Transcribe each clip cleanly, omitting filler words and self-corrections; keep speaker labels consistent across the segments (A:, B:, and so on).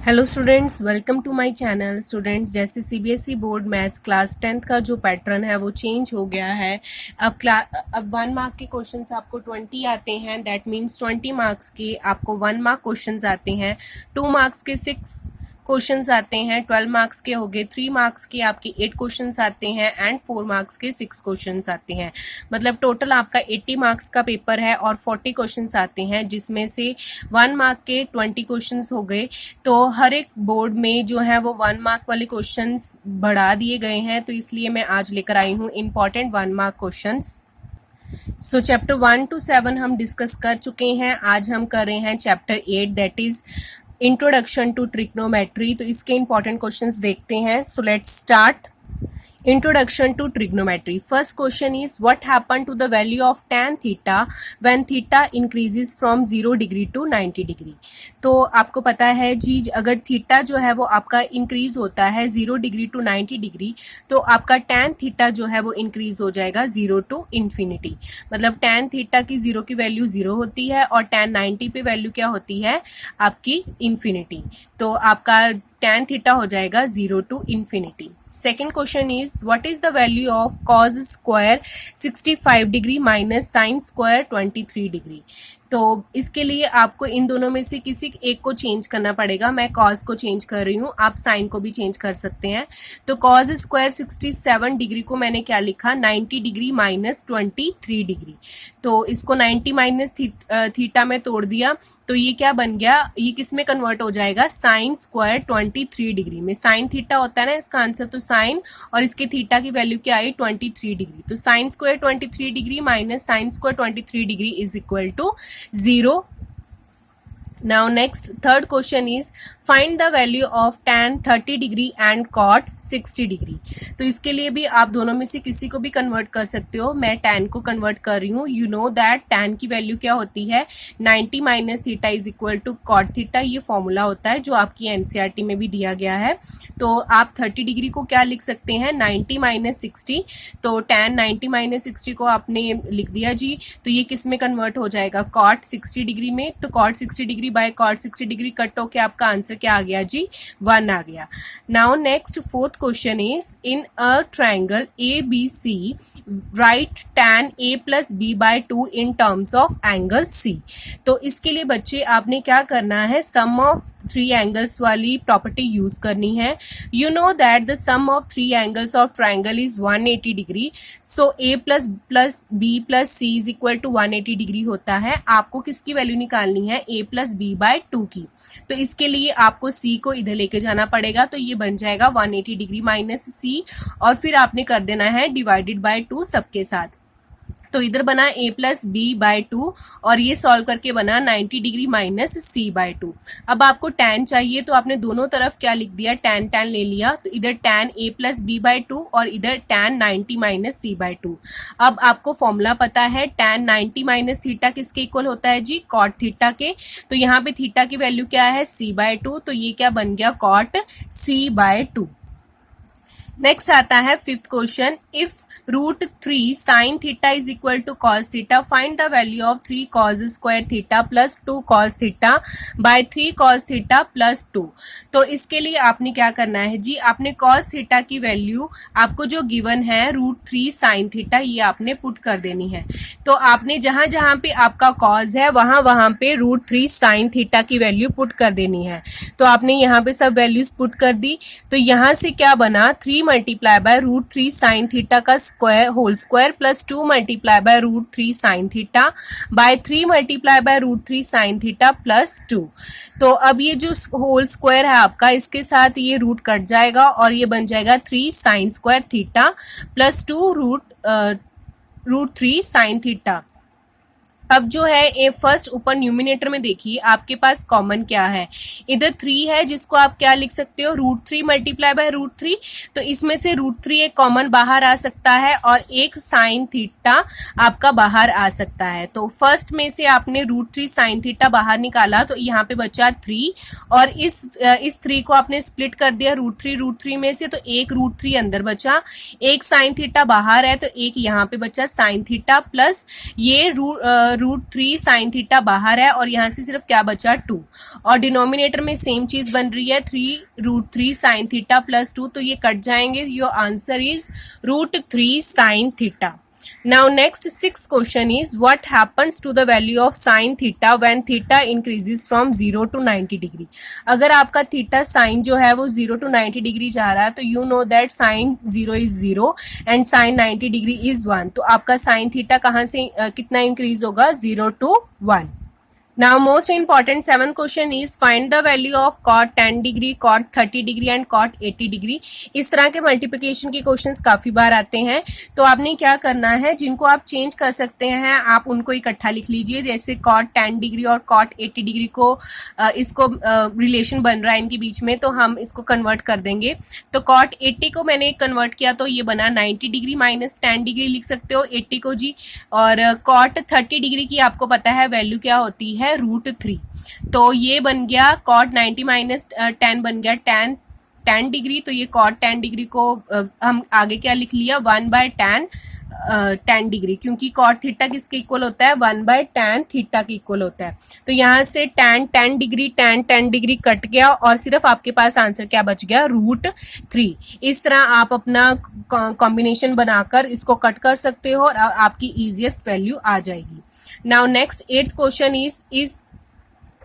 A: Hello students, welcome to my channel. Students, जैसे CBSE board maths class 10th का जो pattern है वो चेंज हो गया है। अब 1 मार्क के क्वेश्चंस आपको 20 आते हैं, दैट मीन्स 20 मार्क्स के आपको 1 मार्क क्वेश्चंस आते हैं। 2 मार्क्स के 6 क्वेश्चंस आते हैं, 12 मार्क्स के हो गए, 3 मार्क्स के आपके 8 क्वेश्चंस आते हैं एंड 4 मार्क्स के 6 क्वेश्चंस आते हैं। मतलब टोटल आपका 80 मार्क्स का पेपर है और 40 क्वेश्चंस आते हैं, जिसमें से 1 मार्क के 20 क्वेश्चंस हो गए। तो हर एक बोर्ड में जो है वो 1 मार्क वाले क्वेश्चंस बढ़ा दिए गए हैं, तो इसलिए मैं आज लेकर आई हूँ important 1 mark questions. So chapter 1 to 7 हम डिस्कस कर चुके हैं। आज हम कर रहे हैं chapter 8, that is introduction to trigonometry. तो इसके इंपॉर्टेंट क्वेश्चंस देखते हैं। So let's start. Introduction to trigonometry. First question is, what happened to the value of tan theta when theta increases from 0 degree to 90 degree? तो आपको पता है जी, अगर theta जो है वो आपका इंक्रीज होता है 0 डिग्री टू 90 डिग्री, तो आपका tan थीटा जो है वो इंक्रीज हो जाएगा 0 टू इन्फिनिटी। मतलब tan थीटा की 0 की वैल्यू 0 होती है और tan 90 पे वैल्यू क्या होती है आपकी इन्फिनिटी। तो आपका tan थीटा हो जाएगा 0 to infinity. Second question is, what is the value of cos square 65 degree minus sine square 23 degree? तो इसके लिए आपको इन दोनों में से किसी एक को चेंज करना पड़ेगा। मैं cos को चेंज कर रही हूँ, आप साइन को भी चेंज कर सकते हैं। तो cos स्क्वायर 67 डिग्री को मैंने क्या लिखा, 90 डिग्री माइनस 23 डिग्री। तो इसको 90 माइनस थीटा में तोड़ दिया, तो ये क्या बन गया, ये किस में कन्वर्ट हो जाएगा, साइन स्क्वायर 23 डिग्री में। साइन थीटा होता है ना इसका आंसर, तो साइन और इसके थीटा की वैल्यू क्या आई 23 डिग्री। तो sine square 23 degree minus sine square 23 degree is equal to 0। Now next, third question is, find the value of tan 30 degree and cot 60 degree. तो इसके लिए भी आप दोनों में से किसी को भी कन्वर्ट कर सकते हो। मैं tan को कन्वर्ट कर रही हूँ। यू नो दैट tan की वैल्यू क्या होती है, 90 minus theta is equal to cot theta. ये फॉर्मूला होता है जो आपकी एनसीईआरटी में भी दिया गया है। तो आप 30 डिग्री को क्या लिख सकते हैं, 90 माइनस 60। तो tan 90 माइनस 60 को आपने लिख दिया जी, तो ये किस में कन्वर्ट हो जाएगा, cot 60 डिग्री में। तो cot 60 degree by cot 60 degree cut होके आपका आंसर क्या आ गया जी, 1 आ गया। Now next fourth question is, in a triangle ABC right tan A plus B by 2 in terms of angle C। तो इसके लिए बच्चे आपने क्या करना है, सम ऑफ 3 एंगल्स वाली प्रॉपर्टी यूज करनी है। You know that the sum of 3 angles of triangle is 180 degree. So A plus B plus C is equal to 180 degree होता है। आपको किसकी वैल्यू निकालनी है, A प्लस B बाय 2 की। तो इसके लिए आपको C को इधर लेके जाना पड़ेगा, तो ये बन जाएगा 180 डिग्री माइनस C, और फिर आपने कर देना है डिवाइडेड बाय 2 सबके साथ। तो इधर बना A प्लस B बाय 2 और ये सॉल्व करके बना 90 डिग्री माइनस C बाय 2। अब आपको tan चाहिए, तो आपने दोनों तरफ क्या लिख दिया, tan ले लिया। तो इधर tan A plus B by 2 और इधर tan 90 माइनस C बाय 2। अब आपको फॉर्मूला पता है, tan 90 माइनस थीटा किसके इक्वल होता है जी, cot थीटा के। तो यहाँ पे थीटा की वैल्यू क्या है, C बाय 2, तो ये क्या बन गया, cot C बाय 2। नेक्स्ट आता है fifth question, if √3 sine theta is equal to cos theta, find the value of 3 cos square theta plus 2 cos theta by 3 cos theta plus 2। तो इसके लिए आपने क्या करना है जी, आपने कॉस थीटा की वैल्यू आपको जो गिवन है √3 साइन थीटा, ये आपने पुट कर देनी है। तो आपने जहां जहां पे आपका कॉस है वहां वहां पे √3 साइन थीटा की वैल्यू पुट कर देनी है। तो आपने यहाँ पे सब वैल्यूज पुट कर दी। तो यहाँ से क्या बना, 3 मल्टीप्लाई बाय √3 साइन थीटा का square whole square plus 2 multiply by √3 sine theta by 3 multiply by √3 sine theta plus 2। तो अब ये जो होल स्क्वायर है आपका, इसके साथ ये रूट कट जाएगा और ये बन जाएगा 3 sine square theta plus 2 √3 sine theta. अब जो है ए फर्स्ट ऊपर न्यूमिनेटर में देखिए आपके पास कॉमन क्या है, इधर 3 है जिसको आप क्या लिख सकते हो, √3 मल्टीप्लाई बाय √3। तो इसमें से √3 एक कॉमन बाहर आ सकता है और एक साइन थीटा आपका बाहर आ सकता है। तो फर्स्ट में से आपने √3 साइन थीटा बाहर निकाला, तो यहाँ पे बचा 3 और इस 3 को आपने स्प्लिट कर दिया √3 में से, तो एक √3 अंदर बचा, एक साइन थीटा बाहर है, तो एक यहाँ पे बचा साइन थीटा प्लस ये √3 साइन थीटा बाहर है और यहाँ से सिर्फ क्या बचा 2, और डिनोमिनेटर में सेम चीज बन रही है 3√3 साइन थीटा प्लस 2, तो ये कट जाएंगे। Your answer is √3 sine theta. Now next sixth question is what happens to the value of sin theta when theta increases from 0 to 90 degree। अगर आपका थीटा साइन जो है वो 0 to 90 डिग्री जा रहा है तो you know that sin 0 is 0 and sin 90 degree is 1, तो आपका साइन थीटा कहाँ से कितना इंक्रीज होगा 0 to 1। Now most important seventh question is find the value of cot 10 degree, cot 30 degree and cot 80 degree। इस तरह के मल्टीप्लिकेशन के क्वेश्चंस काफी बार आते हैं, तो आपने क्या करना है, जिनको आप चेंज कर सकते हैं आप उनको इकट्ठा लिख लीजिए। जैसे cot 10 डिग्री और cot 80 डिग्री को इसको रिलेशन बन रहा है इनके बीच में, तो हम इसको कन्वर्ट कर देंगे। तो cot 80 को मैंने कन्वर्ट किया तो ये बना 90 डिग्री माइनस 10 डिग्री लिख सकते हो 80 को जी। और cot 30 डिग्री की आपको पता है वैल्यू क्या होती है √3, तो ये बन गया cot 90 माइनस 10 बन गया tan 10 डिग्री। तो ये cot 10 डिग्री को हम आगे क्या लिख लिया 1/tan 10 डिग्री, क्योंकि cot थीटा किसके इक्वल होता है 1/tan थीटा के इक्वल होता है। तो यहाँ से tan 10 degree tan 10 degree cut गया और सिर्फ आपके पास आंसर क्या बच गया √3। इस तरह आप अपना कॉम्बिनेशन बनाकर इसको कट कर सकते हो और आपकी इजीएस्ट वैल्यू आ जाएगी। Now next eighth question is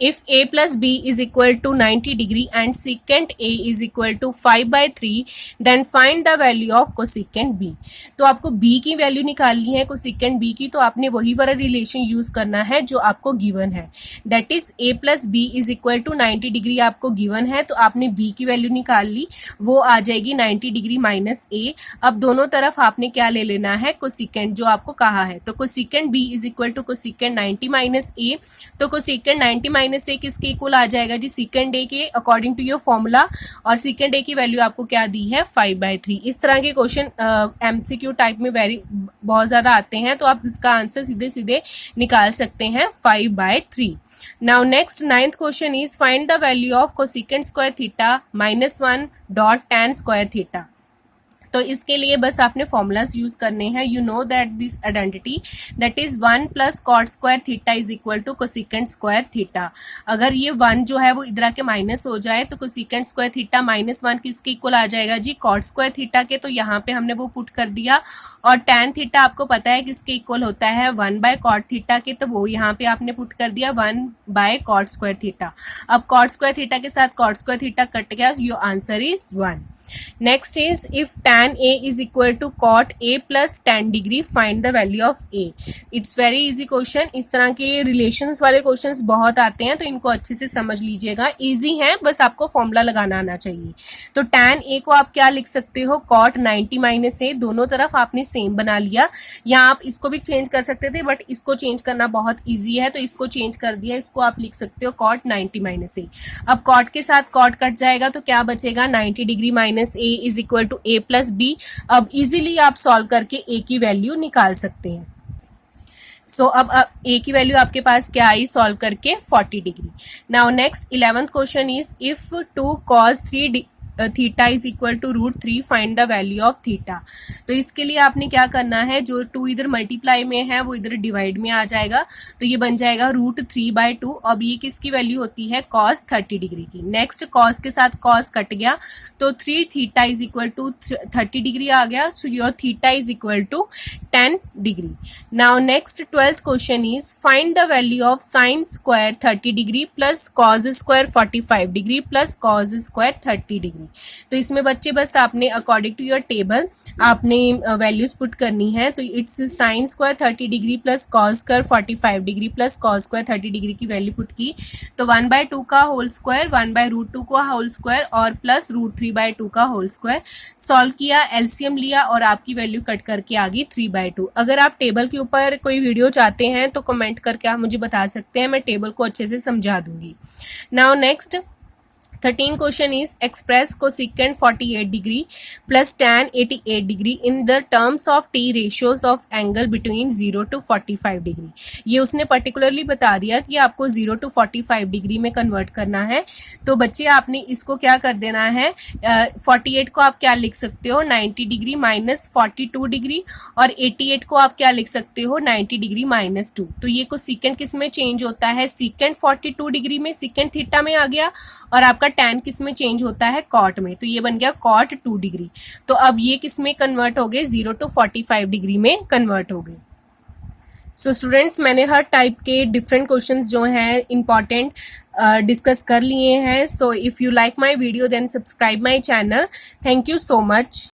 A: if a plus b is equal to 90 degree and secant a is equal to 5/3 then find the value of cosecant b। तो आपको b की वैल्यू निकालनी है cosecant b की, तो आपने वही वाला रिलेशन यूज करना है जो आपको गिवन है, that is a plus b is equal to 90 degree आपको गिवन है, तो आपने b की वैल्यू निकाल ली, वो आ जाएगी 90 डिग्री माइनस a। अब दोनों तरफ आपने क्या ले लेना है cosecant जो आपको कहा है, तो cosecant b is equal to cosecant 90 minus a। तो cosecant 90 माइनस ए किसके इक्वल आ जाएगा जी secant a के अकॉर्डिंग टू योर फॉर्मूला, और secant a की वैल्यू आपको क्या दी है 5/3। इस तरह के क्वेश्चन एमसीक्यू टाइप में बहुत ज्यादा आते हैं, तो आप इसका आंसर सीधे सीधे निकाल सकते हैं 5/3। Now next 9th question is find the value of cosecant square theta -1 dot tan square theta. तो इसके लिए बस आपने फॉर्मूलाज यूज करने हैं। You know that this identity that is 1 plus cot square theta is equal to cosecant square theta. अगर ये 1 जो है वो इधर आके माइनस हो जाए तो कोसेकेंट स्क्वायर थीटा -1 किसके इक्वल आ जाएगा जी कॉट स्क्वायर थीटा के, तो यहाँ पे हमने वो पुट कर दिया। और tan थीटा आपको पता है किसके इक्वल होता है 1/कॉट थीटा के, तो वो यहाँ पे आपने पुट कर दिया 1/कॉट स्क्वायर थीटा। अब कॉट स्क्वायर थीटा के साथ कॉट स्क्वायर थीटा कट गया, your answer is 1। Next is if tan A is equal to cot A plus tan degree find the value of A। It's very easy question। इस तरह के relations वाले questions बहुत आते हैं, तो इनको अच्छे से समझ लीजिएगा। इजी है, बस आपको फॉर्मूला लगाना आना चाहिए। तो tan A को आप क्या लिख सकते हो cot 90 माइनस A, दोनों तरफ आपने सेम बना लिया। यहाँ आप इसको भी चेंज कर सकते थे बट इसको चेंज करना बहुत ईजी है, तो इसको चेंज कर दिया, इसको आप लिख सकते हो cot 90 माइनस A। अब cot के साथ cot कट जाएगा तो क्या बचेगा 90 degree minus a is equal to a plus B. अब इजीली आप सॉल्व करके a की वैल्यू निकाल सकते हैं। सो अब a की वैल्यू आपके पास क्या आई सॉल्व करके 40 degree. Now next 11th question is if 2 cos 3 theta is equal to √3 find the value of theta. तो इसके लिए आपने क्या करना है, जो 2 इधर मल्टीप्लाई में है वो इधर डिवाइड में आ जाएगा, तो ये बन जाएगा √3/2। अब ये किसकी वैल्यू होती है cos 30 डिग्री की। नेक्स्ट cos के साथ cos कट गया तो 3 theta is equal to 30 degree आ गया, so your theta is equal to 10 degree. Now next 12th question is find the value of sine square 30 degree plus cos square 45 degree plus cos square 30 degree. तो इसमें बच्चे बस आपने according to your table आपने values put करनी है। तो it's sign square 30 degree plus cos square 45 degree plus cos square 30 degree की वैल्यू पुट की, तो 1/2 का होल स्क्वायर 1/√2 का होल स्क्वायर और प्लस √3/2 का होल स्क्वायर। सॉल्व किया, एलसीएम लिया और आपकी वैल्यू कट करके आ गई 3/2। अगर आप टेबल के ऊपर कोई वीडियो चाहते हैं तो कमेंट करके आप मुझे बता सकते हैं, मैं टेबल को अच्छे से समझा दूंगी। Now next 13 question is express cosecant 48 degree plus tan 88 degree in the terms of T ratios of angle between 0 to 45 degree. ये उसने पर्टिकुलरली बता दिया कि आपको 0 to 45 डिग्री में कन्वर्ट करना है। तो बच्चे आपने इसको क्या कर देना है, 48 को आप क्या लिख सकते हो 90 डिग्री माइनस 42 डिग्री, और 88 को आप क्या लिख सकते हो 90 डिग्री माइनस 2। तो ये कोसेकेंट किस में चेंज होता है, सेकेंट 42 डिग्री में, सेकेंट थीटा में आ गया, और आपका tan किस में चेंज होता है कॉट में, तो ये बन गया कॉट 2 डिग्री। तो अब ये किस में कन्वर्ट हो गए 0 to 45 डिग्री में कन्वर्ट हो गए। सो स्टूडेंट्स, मैंने हर टाइप के डिफरेंट क्वेश्चंस जो हैं इंपॉर्टेंट डिस्कस कर लिए हैं। So if you like my video then subscribe my channel. Thank you so much.